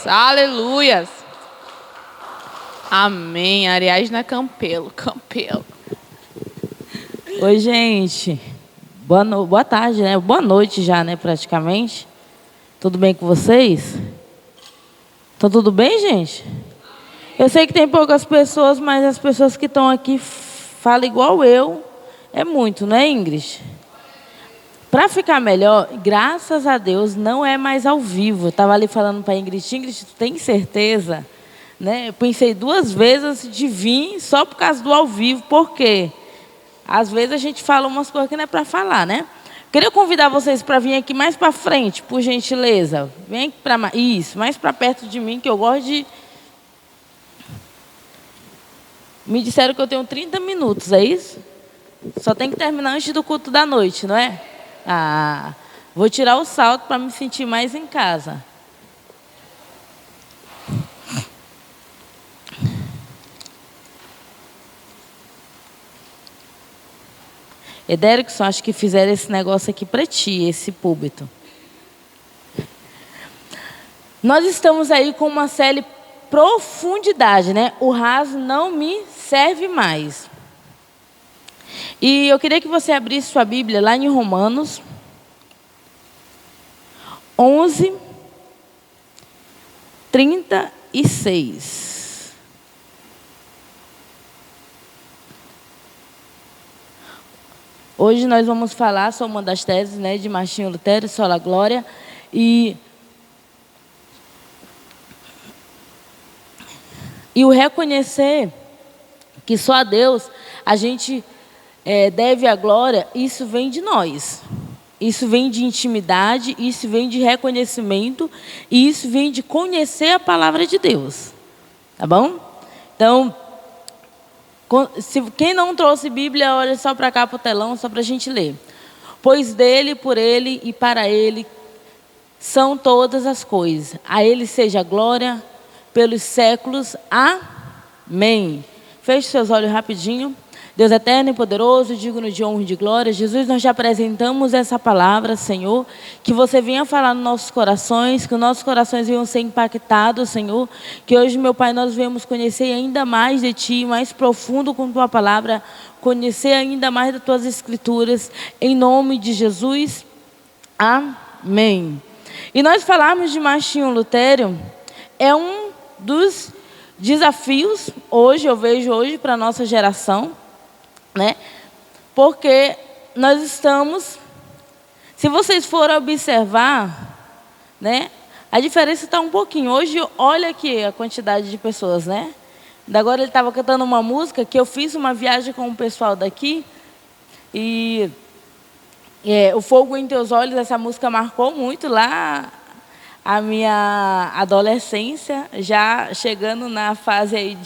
Aleluias. Amém. Ariadna Campelo. Oi, gente. Boa tarde, né? Boa noite já, né, praticamente. Tudo bem com vocês? Tá tudo bem, gente? Eu sei que tem poucas pessoas, mas as pessoas que estão aqui falam igual eu. É muito, né, Ingrid? Para ficar melhor, graças a Deus, não é mais ao vivo. Eu estava ali falando para a Ingrid, tu tem certeza? Né? Eu pensei 2 vezes de vir só por causa do ao vivo, por quê? Às vezes a gente fala umas coisas que não é para falar, né? Queria convidar vocês para vir aqui mais para frente, por gentileza. Vem para isso, mais para perto de mim, que eu gosto de... Me disseram que eu tenho 30 minutos, é isso? Só tem que terminar antes do culto da noite, não é? Ah, vou tirar o salto para me sentir mais em casa. Ederikson, acho que fizeram esse negócio aqui para ti, esse púlpito. Nós estamos aí com uma série Profundidade, né? O raso não me serve mais. E eu queria que você abrisse sua Bíblia lá em Romanos 11, 36. Hoje nós vamos falar sobre uma das teses, né, de Martinho Lutero, Sola Glória. E o reconhecer que só a Deus a gente deve a glória, isso vem de nós. Isso vem de intimidade, isso vem de reconhecimento, e isso vem de conhecer a palavra de Deus. Tá bom? Então, quem não trouxe Bíblia, olha só para cá, para o telão, só para a gente ler. Pois dele, por ele e para ele são todas as coisas. A ele seja glória pelos séculos. Amém. Feche seus olhos rapidinho. Deus eterno e poderoso, digno de honra e de glória. Jesus, nós te apresentamos essa palavra, Senhor. Que você venha falar nos nossos corações, que os nossos corações venham ser impactados, Senhor. Que hoje, meu Pai, nós venhamos conhecer ainda mais de Ti, mais profundo com Tua palavra. Conhecer ainda mais das Tuas Escrituras. Em nome de Jesus. Amém. E nós falarmos de Martinho Lutero, é um dos desafios, hoje, eu vejo hoje, para a nossa geração, né? Porque nós estamos, se vocês forem observar, né? A diferença está um pouquinho. Hoje, olha aqui a quantidade de pessoas, né? Agora ele estava cantando uma música que eu fiz uma viagem com o pessoal daqui e O Fogo em Teus Olhos, essa música marcou muito lá a minha adolescência, já chegando na fase aí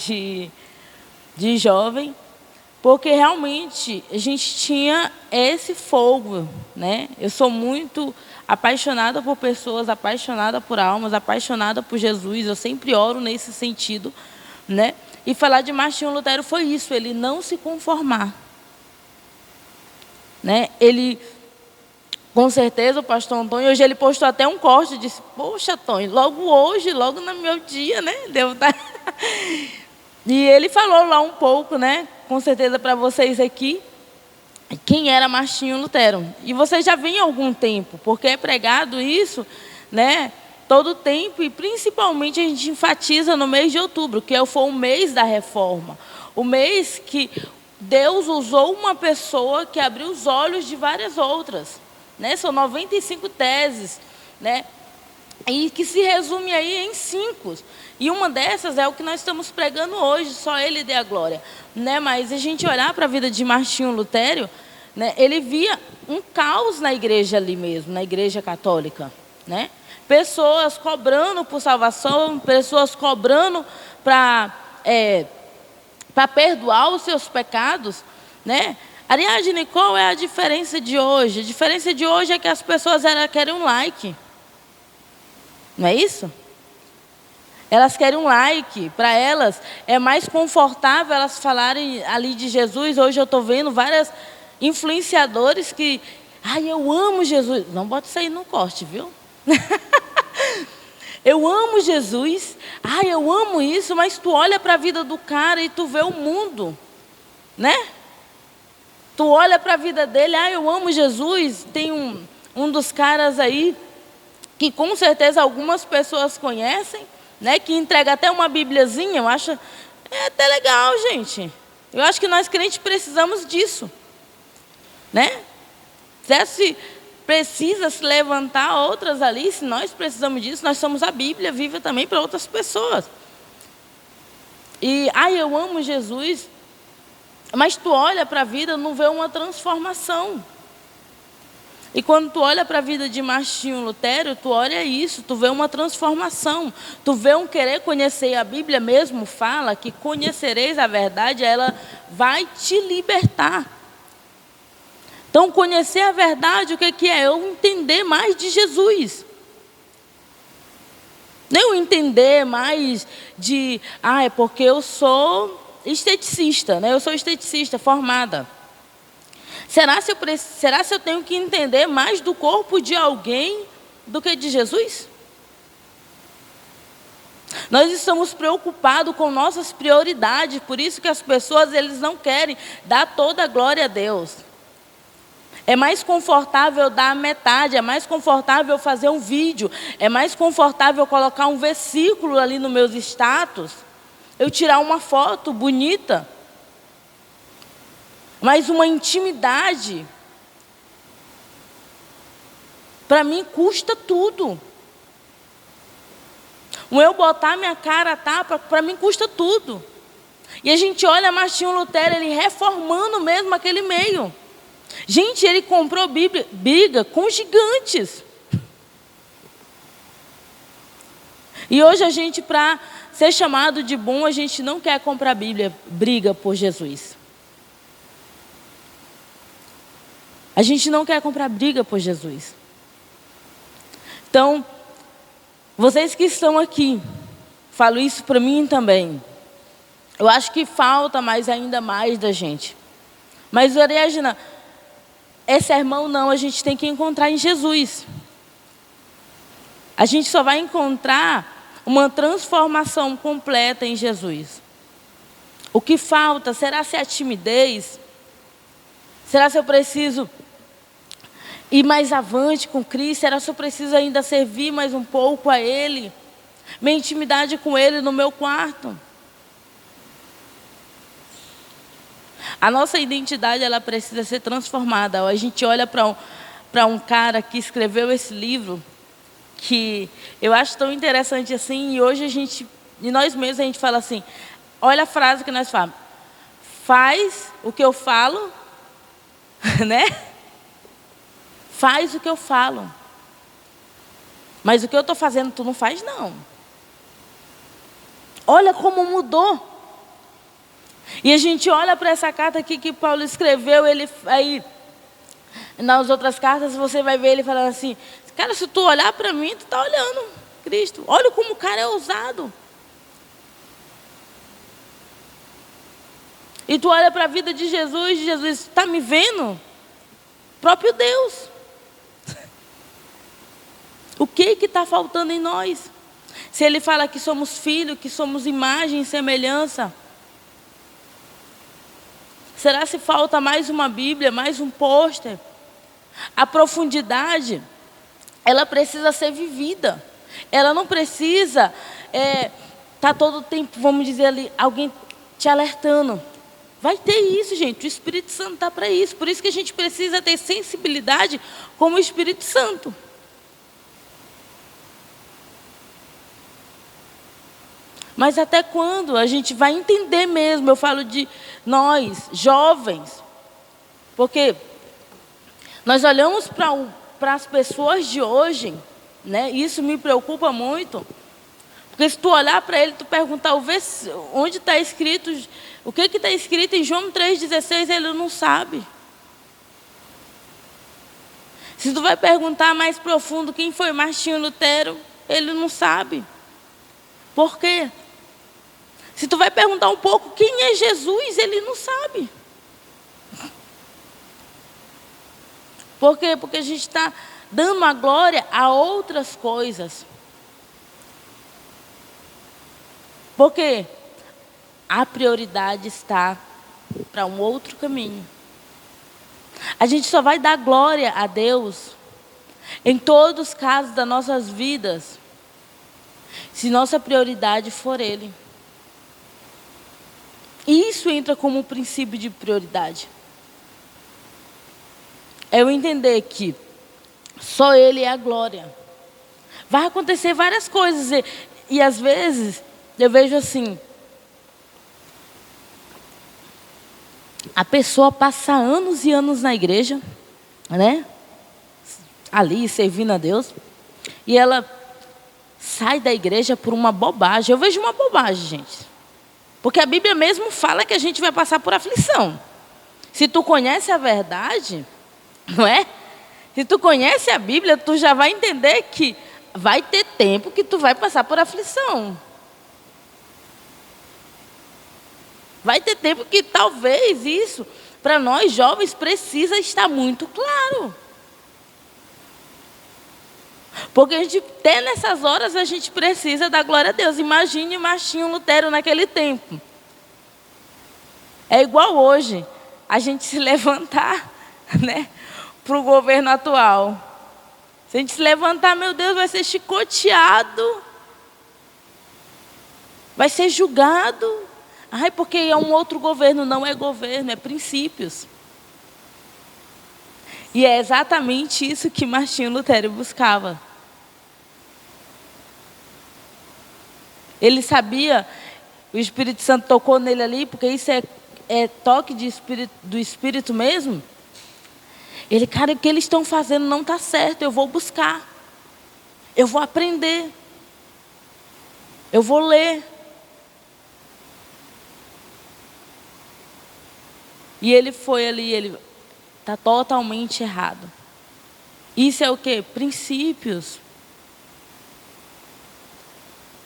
de jovem, porque realmente a gente tinha esse fogo, né? Eu sou muito apaixonada por pessoas, apaixonada por almas, apaixonada por Jesus, eu sempre oro nesse sentido, né? E falar de Martinho Lutero foi isso, ele não se conformar, né? Ele, com certeza, o pastor Antônio, hoje ele postou até um corte, disse, poxa, Antônio, logo hoje, logo no meu dia, né? Devo estar... E ele falou lá um pouco, né? Com certeza para vocês aqui, quem era Martinho Lutero. E vocês já vêm há algum tempo, porque é pregado isso, né? Todo tempo, e principalmente a gente enfatiza no mês de outubro, que foi o mês da reforma. O mês que Deus usou uma pessoa que abriu os olhos de várias outras, né? São 95 teses, né? E que se resume aí em 5. E uma dessas é o que nós estamos pregando hoje, só ele dê a glória, né? Mas a gente olhar para a vida de Martinho Lutero, né? Ele via um caos na igreja ali mesmo, na igreja católica, né? Pessoas cobrando por salvação, pessoas cobrando para perdoar os seus pecados, né? Ariadne, qual é a diferença de hoje? A diferença de hoje é que as pessoas querem um like. Não é isso? Elas querem um like. Para elas é mais confortável elas falarem ali de Jesus. Hoje eu estou vendo várias influenciadores que... Ai, eu amo Jesus. Não bota isso aí no corte, viu? Eu amo Jesus, eu amo isso, mas tu olha para a vida do cara e tu vê o mundo, né? Tu olha para a vida dele, eu amo Jesus. Tem um dos caras aí, que com certeza algumas pessoas conhecem, né? Que entrega até uma bibliazinha, eu acho até legal, gente. Eu acho que nós crentes precisamos disso, né? Se precisa se levantar outras ali, se nós precisamos disso, nós somos a Bíblia viva também para outras pessoas. E, eu amo Jesus, mas tu olha para a vida, não vê uma transformação. E quando tu olha para a vida de Martinho Lutero, tu olha isso, tu vê uma transformação. Tu vê um querer conhecer. A Bíblia mesmo fala que conhecereis a verdade, ela vai te libertar. Então, conhecer a verdade, o que é? Eu entender mais de Jesus. Não entender mais de, é porque eu sou esteticista, né? Eu sou esteticista formada. Será se eu tenho que entender mais do corpo de alguém do que de Jesus? Nós estamos preocupados com nossas prioridades, por isso que as pessoas eles não querem dar toda a glória a Deus. É mais confortável dar a metade, é mais confortável fazer um vídeo, é mais confortável colocar um versículo ali nos meus status, eu tirar uma foto bonita. Mas uma intimidade, para mim, custa tudo. Eu botar minha cara a tapa, para mim, custa tudo. E a gente olha Martinho Lutero, ele reformando mesmo aquele meio. Gente, ele comprou briga com gigantes. E hoje a gente, para ser chamado de bom, a gente não quer comprar briga por Jesus. A gente não quer comprar briga por Jesus. Então, vocês que estão aqui, falo isso para mim também. Eu acho que falta ainda mais da gente. Mas, Ariadna, esse irmão não, a gente tem que encontrar em Jesus. A gente só vai encontrar uma transformação completa em Jesus. O que falta, será se é a timidez? Será se eu preciso ir mais avante com Cristo? Será se eu preciso ainda servir mais um pouco a Ele? Minha intimidade com Ele no meu quarto. A nossa identidade, ela precisa ser transformada. A gente olha para um cara que escreveu esse livro, que eu acho tão interessante assim, e hoje e nós mesmos a gente fala assim, olha a frase que nós falamos, faz o que eu falo, né? Faz o que eu falo. Mas o que eu estou fazendo, tu não faz, não. Olha como mudou. E a gente olha para essa carta aqui que Paulo escreveu, ele aí, nas outras cartas, você vai ver ele falando assim, cara, se tu olhar para mim, tu está olhando Cristo. Olha como o cara é ousado. E tu olha para a vida de Jesus, está me vendo? Próprio Deus. O que está faltando em nós? Se ele fala que somos filhos, que somos imagem e semelhança, será se falta mais uma Bíblia, mais um pôster? A profundidade, ela precisa ser vivida. Ela não precisa estar todo o tempo, vamos dizer ali, alguém te alertando. Vai ter isso, gente. O Espírito Santo está para isso. Por isso que a gente precisa ter sensibilidade como o Espírito Santo. Mas até quando a gente vai entender mesmo? Eu falo de nós, jovens. Porque nós olhamos para as pessoas de hoje, né? Isso me preocupa muito. Porque se tu olhar para ele, tu perguntar onde está escrito, o que está escrito em João 3,16, ele não sabe. Se tu vai perguntar mais profundo quem foi Martinho Lutero, ele não sabe. Por quê? Se tu vai perguntar um pouco quem é Jesus, ele não sabe. Por quê? Porque a gente está dando a glória a outras coisas. Porque a prioridade está para um outro caminho. A gente só vai dar glória a Deus em todos os casos das nossas vidas se nossa prioridade for Ele. E isso entra como um princípio de prioridade. É eu entender que só Ele é a glória. Vai acontecer várias coisas. E às vezes eu vejo assim, a pessoa passa anos e anos na igreja, né? Ali, servindo a Deus. E ela sai da igreja por uma bobagem. Eu vejo uma bobagem, gente. Porque a Bíblia mesmo fala que a gente vai passar por aflição. Se tu conhece a verdade, não é? Se tu conhece a Bíblia, tu já vai entender que vai ter tempo que tu vai passar por aflição. Vai ter tempo que talvez isso, para nós jovens, precisa estar muito claro. Porque a gente, até nessas horas, a gente precisa dar glória a Deus. Imagine Martinho Lutero naquele tempo. É igual hoje, a gente se levantar, né, para o governo atual. Se a gente se levantar, meu Deus, vai ser chicoteado. Vai ser julgado. Ai, porque é um outro governo. Não é governo, é princípios. E é exatamente isso que Martinho Lutero buscava. Ele sabia, o Espírito Santo tocou nele ali, porque isso é toque do Espírito mesmo. Ele, cara, o que eles estão fazendo não está certo, eu vou buscar. Eu vou aprender. Eu vou ler. E ele foi ali, ele está totalmente errado. Isso é o quê? Princípios.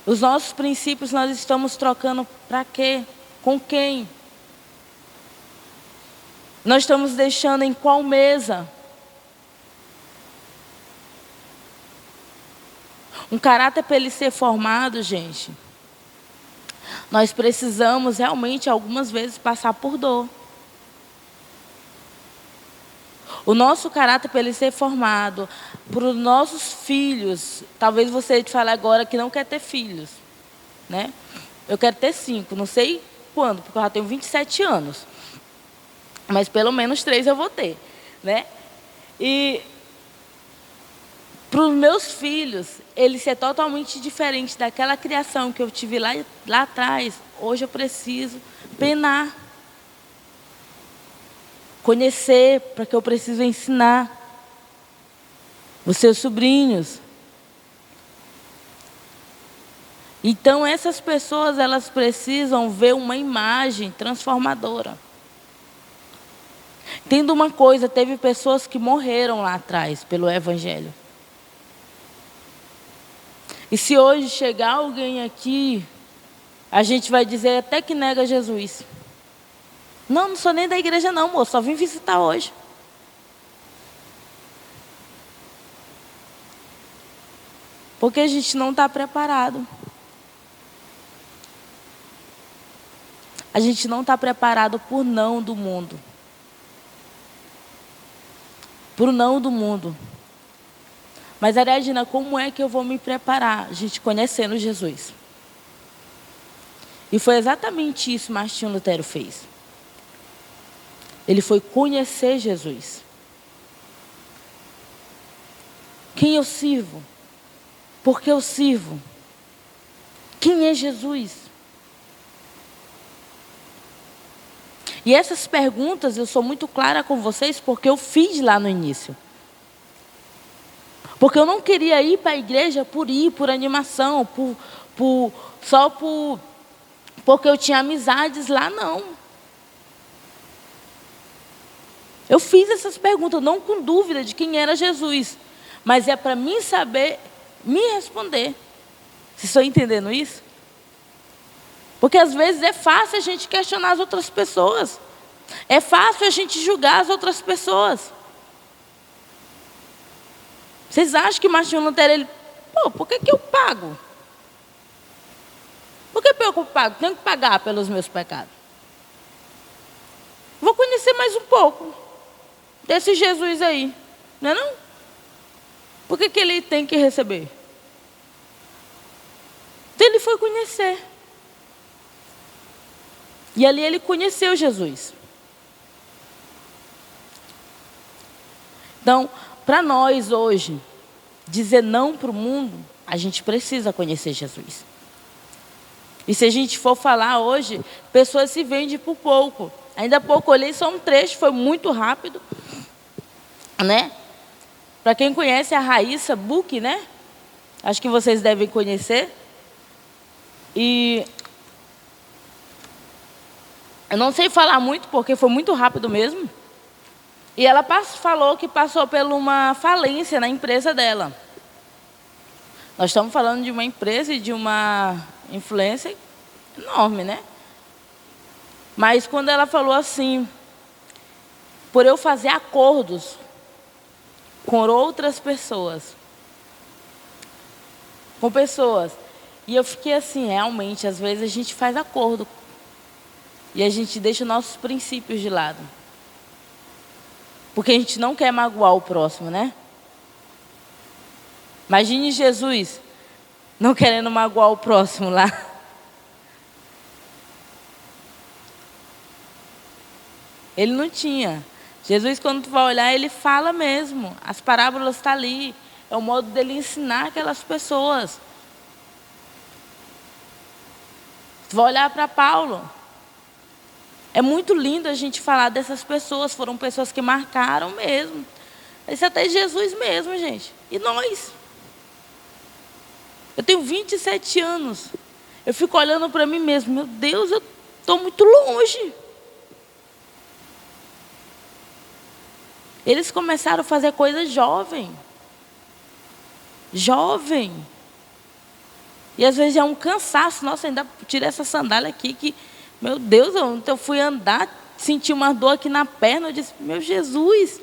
Os nossos princípios nós estamos trocando para quê? Com quem? Nós estamos deixando em qual mesa? Um caráter para ele ser formado, gente, nós precisamos realmente algumas vezes passar por dor. O nosso caráter para ele ser formado, para os nossos filhos, talvez você fale agora que não quer ter filhos, né? Eu quero ter 5, não sei quando, porque eu já tenho 27 anos. Mas pelo menos 3 eu vou ter, né? E para os meus filhos, ele ser totalmente diferente daquela criação que eu tive lá atrás, hoje eu preciso penar. Conhecer, para que eu preciso ensinar os seus sobrinhos. Então essas pessoas, elas precisam ver uma imagem transformadora. Entenda uma coisa, teve pessoas que morreram lá atrás pelo Evangelho. E se hoje chegar alguém aqui, a gente vai dizer até que nega Jesus. Não sou nem da igreja não, moço, só vim visitar hoje. Porque a gente não está preparado. A gente não está preparado por não do mundo. Por não do mundo. Mas, Ariadna, como é que eu vou me preparar? A gente conhecendo Jesus. E foi exatamente isso que Martinho Lutero fez. Ele foi conhecer Jesus. Quem eu sirvo? Por que eu sirvo? Quem é Jesus? E essas perguntas eu sou muito clara com vocês porque eu fiz lá no início. Porque eu não queria ir para a igreja por animação, porque eu tinha amizades lá, não. Eu fiz essas perguntas, não com dúvida de quem era Jesus. Mas é para mim saber me responder. Vocês estão entendendo isso? Porque às vezes é fácil a gente questionar as outras pessoas. É fácil a gente julgar as outras pessoas. Vocês acham que Martinho Lutero, por que eu pago? Por que eu que pago? Tenho que pagar pelos meus pecados. Vou conhecer mais um pouco desse Jesus aí. Não é não? Por que ele tem que receber? Então ele foi conhecer. E ali ele conheceu Jesus. Então, para nós hoje, dizer não para o mundo, a gente precisa conhecer Jesus. E se a gente for falar hoje, pessoas se vendem por pouco. Ainda há pouco olhei só um trecho, foi muito rápido, né? Para quem conhece a Raíssa Buck, né? Acho que vocês devem conhecer. E eu não sei falar muito, porque foi muito rápido mesmo. E ela falou que passou por uma falência na empresa dela. Nós estamos falando de uma empresa e de uma influência enorme, né? Mas quando ela falou assim, por eu fazer acordos com outras pessoas, com pessoas, e eu fiquei assim, realmente, às vezes a gente faz acordo e a gente deixa os nossos princípios de lado. Porque a gente não quer magoar o próximo, né? Imagine Jesus não querendo magoar o próximo lá. Ele não tinha. Jesus, quando tu vai olhar, ele fala mesmo. As parábolas estão ali. É o modo dele ensinar aquelas pessoas. Tu vai olhar para Paulo. É muito lindo a gente falar dessas pessoas. Foram pessoas que marcaram mesmo. Isso até Jesus mesmo, gente. E nós? Eu tenho 27 anos. Eu fico olhando para mim mesmo. Meu Deus, eu estou muito longe. Eles começaram a fazer coisas jovem. Jovem. E às vezes é um cansaço. Nossa, ainda tirei essa sandália aqui que, meu Deus, eu fui andar, senti uma dor aqui na perna. Eu disse, meu Jesus,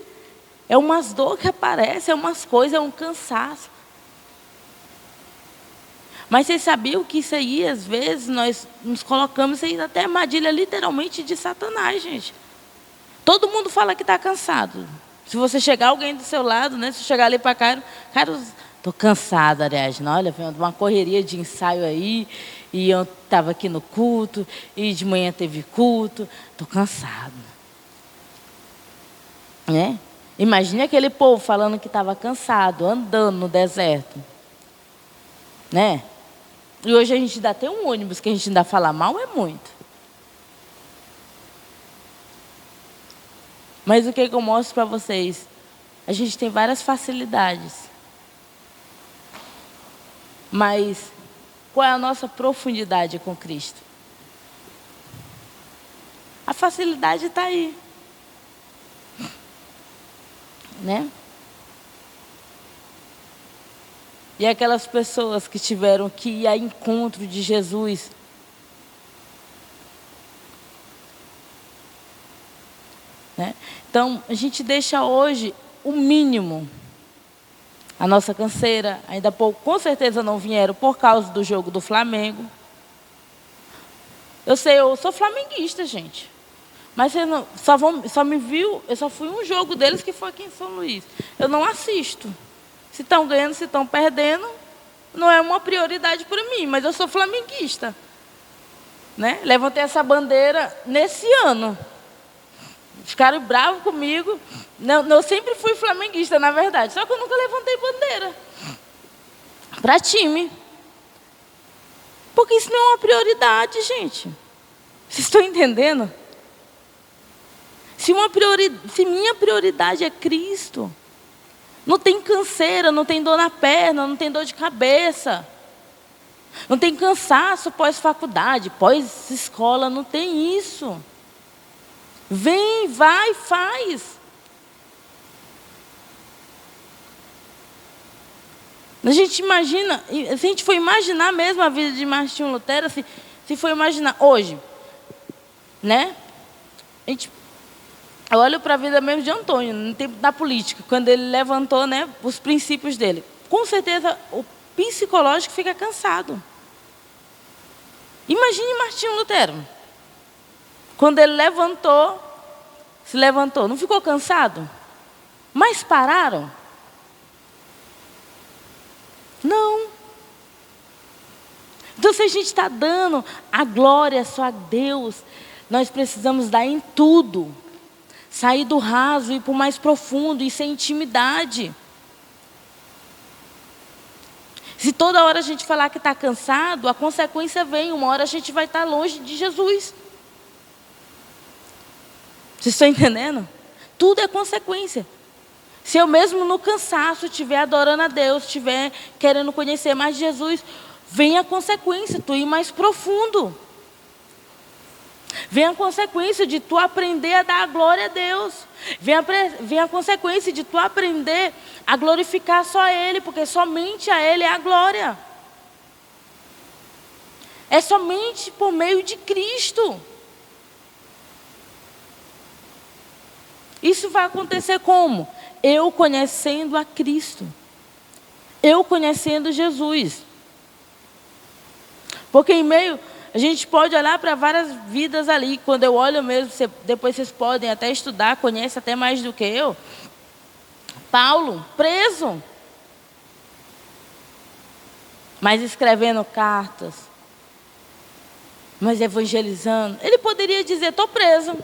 é umas dores que aparecem, é umas coisas, é um cansaço. Mas vocês sabiam que isso aí, às vezes, nós nos colocamos, isso aí até armadilha literalmente de Satanás, gente. Todo mundo fala que está cansado. Se você chegar alguém do seu lado, né? Se chegar ali para cá, cara, estou cansada, Ariadna. Olha, foi uma correria de ensaio aí, e eu estava aqui no culto, e de manhã teve culto, estou cansado. Né? Imagine aquele povo falando que estava cansado, andando no deserto. Né? E hoje a gente ainda tem um ônibus que a gente ainda fala mal, é muito. Mas o que eu mostro para vocês? A gente tem várias facilidades. Mas qual é a nossa profundidade com Cristo? A facilidade está aí. Né? E aquelas pessoas que tiveram que ir ao encontro de Jesus. Né? Então, a gente deixa hoje o mínimo. A nossa canseira, ainda pouco, com certeza não vieram por causa do jogo do Flamengo. Eu sei, eu sou flamenguista, gente. Mas você não, só me viu, eu só fui um jogo deles que foi aqui em São Luís. Eu não assisto. Se estão ganhando, se estão perdendo, não é uma prioridade para mim, mas eu sou flamenguista. Né? Levantei essa bandeira nesse ano. Ficaram bravos comigo. Não, eu sempre fui flamenguista, na verdade. Só que eu nunca levantei bandeira para time. Porque isso não é uma prioridade, gente. Vocês estão entendendo? Se minha prioridade é Cristo, não tem canseira, não tem dor na perna, não tem dor de cabeça. Não tem cansaço pós-faculdade, pós-escola, não tem isso. Vem, vai, faz. A gente imagina, se a gente for imaginar mesmo a vida de Martinho Lutero, se for imaginar hoje, né? Eu olho para a vida mesmo de Antônio, no tempo da política, quando ele levantou, né, os princípios dele. Com certeza, o psicológico fica cansado. Imagine Martinho Lutero. Quando ele se levantou, não ficou cansado? Mas pararam? Não. Então, se a gente está dando a glória só a Deus, nós precisamos dar em tudo. Sair do raso e ir para o mais profundo, e ser intimidade. Se toda hora a gente falar que está cansado, a consequência vem. Uma hora a gente vai estar longe de Jesus. Vocês estão entendendo? Tudo é consequência. Se eu mesmo no cansaço estiver adorando a Deus, estiver querendo conhecer mais Jesus, vem a consequência, tu ir mais profundo. Vem a consequência de tu aprender a dar a glória a Deus. Vem a consequência de tu aprender a glorificar só Ele, porque somente a Ele é a glória. É somente por meio de Cristo. Isso vai acontecer como? Eu conhecendo a Cristo. Eu conhecendo Jesus. Porque em meio, a gente pode olhar para várias vidas ali. Quando eu olho mesmo, depois vocês podem até estudar, conhecem até mais do que eu. Paulo, preso. Mas escrevendo cartas. Mas evangelizando. Ele poderia dizer, estou preso.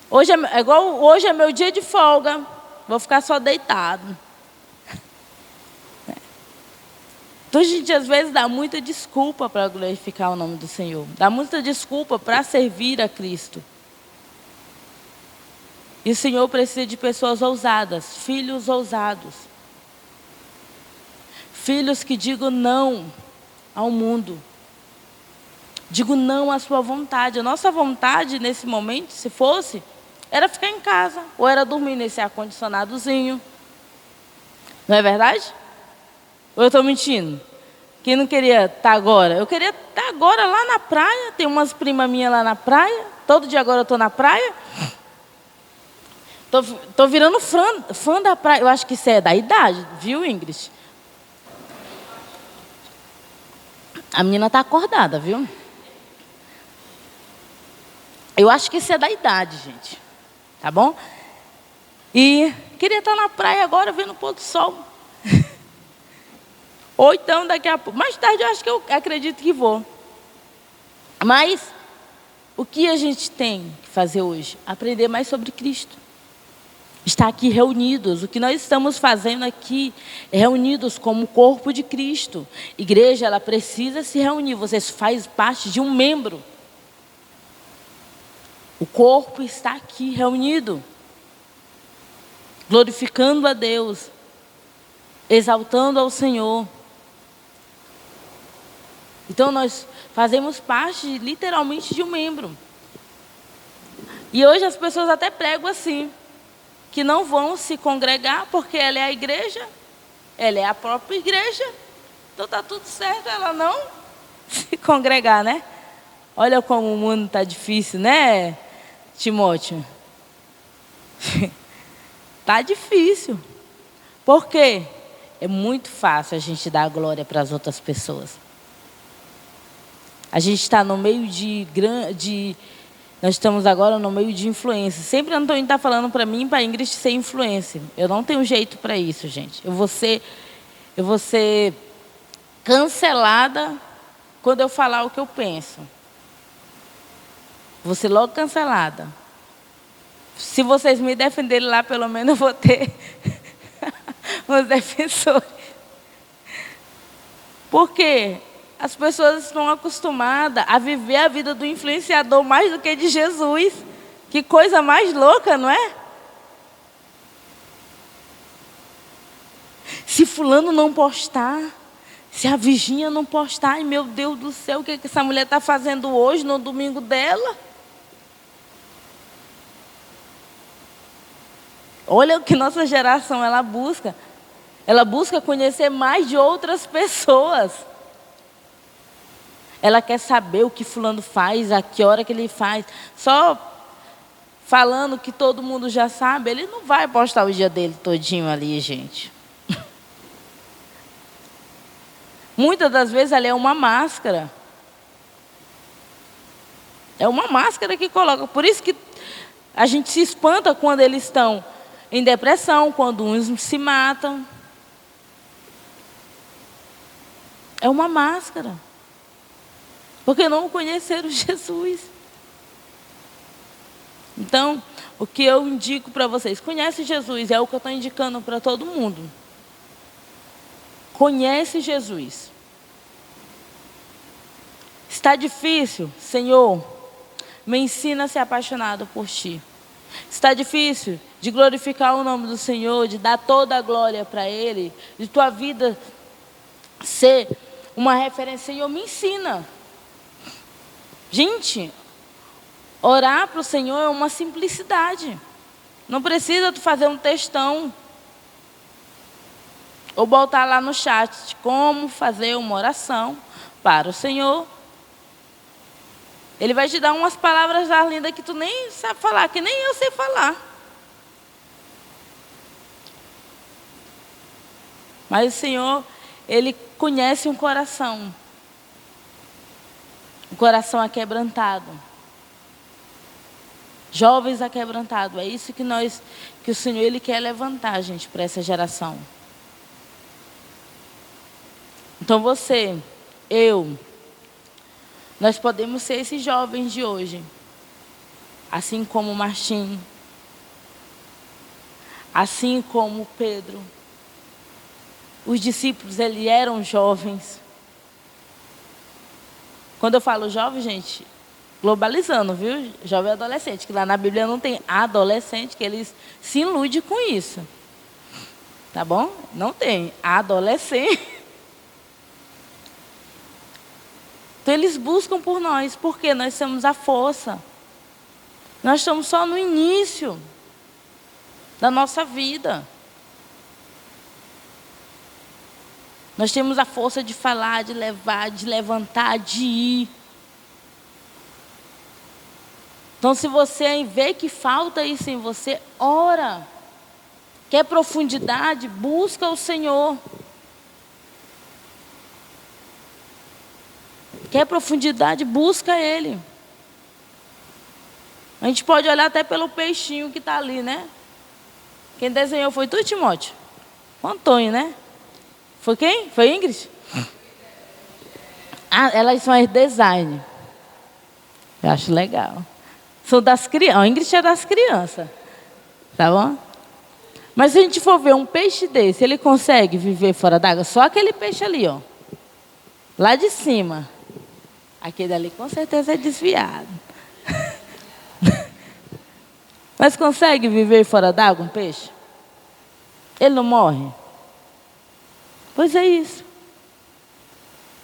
Hoje é meu dia de folga. Vou ficar só deitado. Então a gente às vezes dá muita desculpa para glorificar o nome do Senhor. Dá muita desculpa para servir a Cristo. E o Senhor precisa de pessoas ousadas, filhos ousados. Filhos que digam não ao mundo. Digo não à sua vontade. A nossa vontade nesse momento, se fosse, era ficar em casa. Ou era dormir nesse ar-condicionadozinho. Não é verdade? Ou eu estou mentindo? Quem não queria estar agora? Eu queria estar agora lá na praia. Tem umas primas minhas lá na praia. Todo dia agora eu estou na praia. Estou virando fã da praia. Eu acho que isso é da idade, viu, Ingrid? A menina está acordada, viu? Eu acho que isso é da idade, gente. Tá bom? E queria estar na praia agora vendo o pôr do sol. Ou então daqui a pouco. Mais tarde eu acho que eu acredito que vou. Mas o que a gente tem que fazer hoje? Aprender mais sobre Cristo. Estar aqui reunidos. O que nós estamos fazendo aqui é reunidos como corpo de Cristo. Igreja, ela precisa se reunir. Você faz parte de um membro. O corpo está aqui reunido. Glorificando a Deus. Exaltando ao Senhor. Então nós fazemos parte literalmente de um membro. E hoje as pessoas até pregam assim. Que não vão se congregar porque ela é a igreja. Ela é a própria igreja. Então está tudo certo ela não se congregar, né? Olha como o mundo está difícil, né, Timóteo? Está difícil. Por quê? É muito fácil a gente dar glória para as outras pessoas. A gente está no meio nós estamos agora no meio de influência. Sempre Antônio está falando para mim, para a Ingrid ser influência. Eu não tenho jeito para isso, gente. Eu vou ser cancelada quando eu falar o que eu penso. Vou ser logo cancelada. Se vocês me defenderem lá, pelo menos eu vou ter os defensores. Por quê? As pessoas estão acostumadas a viver a vida do influenciador mais do que de Jesus. Que coisa mais louca, não é? Se fulano não postar, se a Virgínia não postar, ai meu Deus do céu, o que essa mulher está fazendo hoje no domingo dela? Olha o que nossa geração ela busca. Ela busca conhecer mais de outras pessoas. Ela quer saber o que fulano faz, a que hora que ele faz. Só falando que todo mundo já sabe, ele não vai postar o dia dele todinho ali, gente. Muitas das vezes ali é uma máscara. É uma máscara que coloca. Por isso que a gente se espanta quando eles estão em depressão, quando uns se matam. É uma máscara. Porque não conheceram Jesus. Então, o que eu indico para vocês, conhece Jesus, é o que eu estou indicando para todo mundo. Conhece Jesus. Está difícil? Senhor, me ensina a ser apaixonado por Ti. Está difícil de glorificar o nome do Senhor, de dar toda a glória para Ele, de tua vida ser uma referência. Senhor, me ensina. Gente, orar para o Senhor é uma simplicidade. Não precisa tu fazer um textão ou botar lá no chat como fazer uma oração para o Senhor. Ele vai te dar umas palavras lindas que tu nem sabe falar, que nem eu sei falar. Mas o Senhor, Ele conhece um coração. Um coração aquebrantado. Jovens aquebrantados. É isso que o Senhor Ele quer levantar, gente, para essa geração. Então você, eu, nós podemos ser esses jovens de hoje. Assim como Martim. Assim como Pedro. Os discípulos, eles eram jovens. Quando eu falo jovem, gente, globalizando, viu? Jovem e adolescente, que lá na Bíblia não tem adolescente, que eles se iludem com isso. Tá bom? Não tem adolescente. Então eles buscam por nós, porque nós somos a força. Nós estamos só no início da nossa vida. Nós temos a força de falar, de levar, de levantar, de ir. Então, se você vê que falta isso em você, ora. Quer profundidade? Busca o Senhor. Quer profundidade? Busca Ele. A gente pode olhar até pelo peixinho que está ali, né? Quem desenhou foi tu, Timóteo? O Antônio, né? Foi quem? Foi Ingrid? Ah, elas são as design. Eu acho legal. São das crianças. A Ingrid é das crianças. Tá bom? Mas se a gente for ver um peixe desse, ele consegue viver fora d'água? Só aquele peixe ali, ó. Lá de cima. Aquele ali com certeza é desviado. Mas consegue viver fora d'água um peixe? Ele não morre? Pois é isso.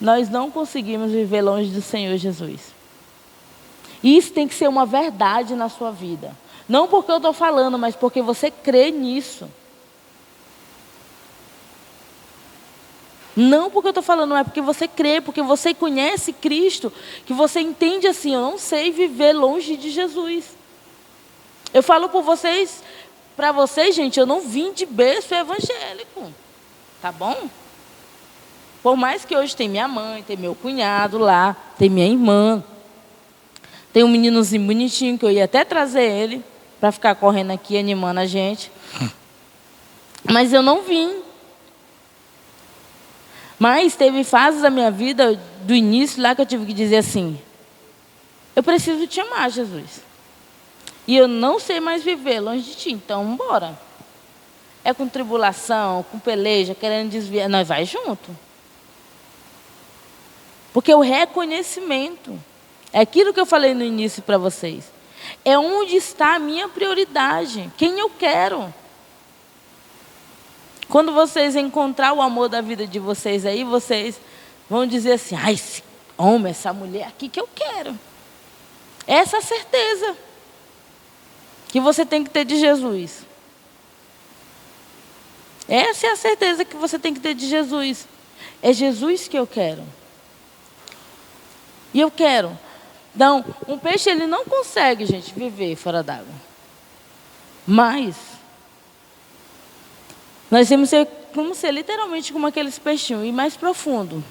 Nós não conseguimos viver longe do Senhor Jesus. E isso tem que ser uma verdade na sua vida. Não porque eu estou falando, mas porque você crê nisso. Não porque eu estou falando, não é porque você crê, porque você conhece Cristo, que você entende assim, eu não sei viver longe de Jesus. Eu falo por vocês, para vocês, gente, eu não vim de berço evangélico. Tá bom? Por mais que hoje tem minha mãe, tem meu cunhado lá, tem minha irmã, tem um meninozinho bonitinho que eu ia até trazer ele para ficar correndo aqui animando a gente. Mas eu não vim. Mas teve fases da minha vida, do início lá, que eu tive que dizer assim: eu preciso te amar, Jesus. E eu não sei mais viver longe de ti, então bora. É com tribulação, com peleja, querendo desviar, nós vai junto. Porque o reconhecimento, é aquilo que eu falei no início para vocês, é onde está a minha prioridade, quem eu quero. Quando vocês encontrar o amor da vida de vocês aí, vocês vão dizer assim: ai, esse homem, essa mulher aqui que eu quero. Essa é a certeza que você tem que ter de Jesus. Essa é a certeza que você tem que ter de Jesus. É Jesus que eu quero. E eu quero. Então, um peixe ele não consegue, gente, viver fora d'água. Mas nós temos que ser literalmente como aqueles peixinhos, ir mais profundo.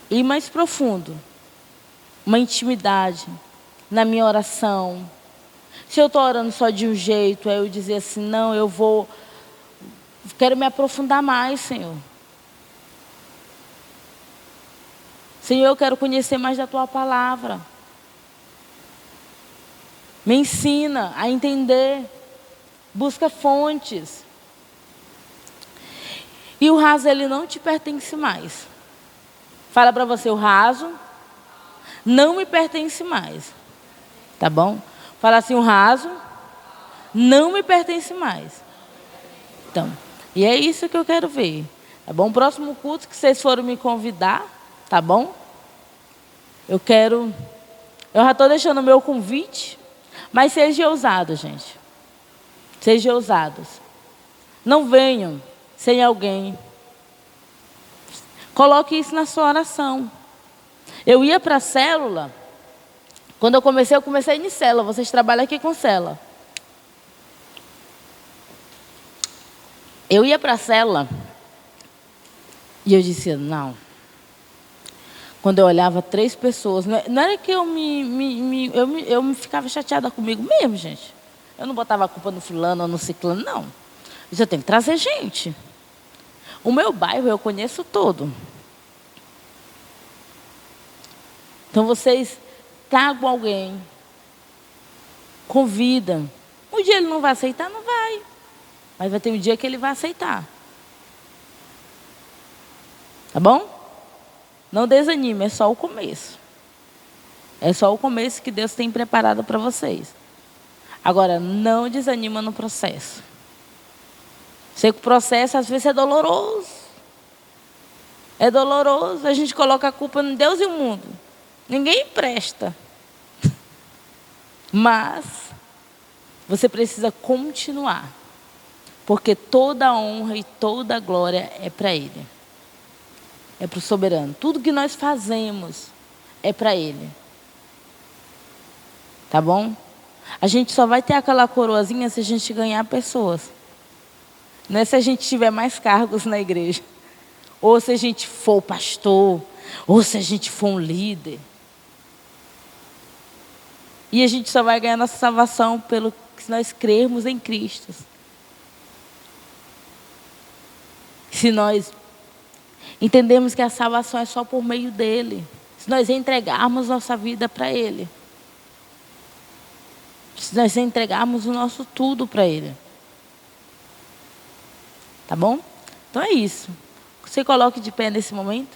Ir mais profundo. uma intimidade na minha oração. Se eu estou orando só de um jeito, aí eu dizer assim, não, quero me aprofundar mais, Senhor. Senhor, eu quero conhecer mais da Tua palavra. Me ensina a entender. Busca fontes. E o raso, ele não te pertence mais. Fala para você, o raso não me pertence mais. Tá bom? Fala assim, o raso não me pertence mais. Então, e é isso que eu quero ver. Tá bom? Próximo culto que vocês foram me convidar, tá bom? Eu já estou deixando o meu convite, mas seja ousado, gente. Sejam ousados. Não venham sem alguém. Coloque isso na sua oração. Eu ia para a célula. Quando eu comecei em célula. Vocês trabalham aqui com célula. Eu ia para a célula. E eu disse, não. Quando eu olhava 3 pessoas. Não era que eu me ficava chateada comigo mesmo, gente. Eu não botava a culpa no fulano ou no ciclano, não. Eu tenho que trazer gente. O meu bairro eu conheço todo. Então vocês tragam alguém. Convidam. Um dia ele não vai aceitar, não vai. Mas vai ter um dia que ele vai aceitar. Tá bom? Não desanime, é só o começo. É só o começo que Deus tem preparado para vocês. Agora, não desanima no processo. Sei que o processo às vezes é doloroso. É doloroso. A gente coloca a culpa em Deus e o mundo. Ninguém presta. Mas você precisa continuar. Porque toda a honra e toda a glória é para Ele. É para o soberano. Tudo que nós fazemos é para Ele. Tá bom? A gente só vai ter aquela coroazinha se a gente ganhar pessoas. Não é se a gente tiver mais cargos na igreja. Ou se a gente for pastor. Ou se a gente for um líder. E a gente só vai ganhar nossa salvação pelo que nós crermos em Cristo. Se nós entendemos que a salvação é só por meio dEle. Se nós entregarmos nossa vida para Ele. Se nós entregarmos o nosso tudo para Ele. Tá bom? Então é isso. Você coloque de pé nesse momento.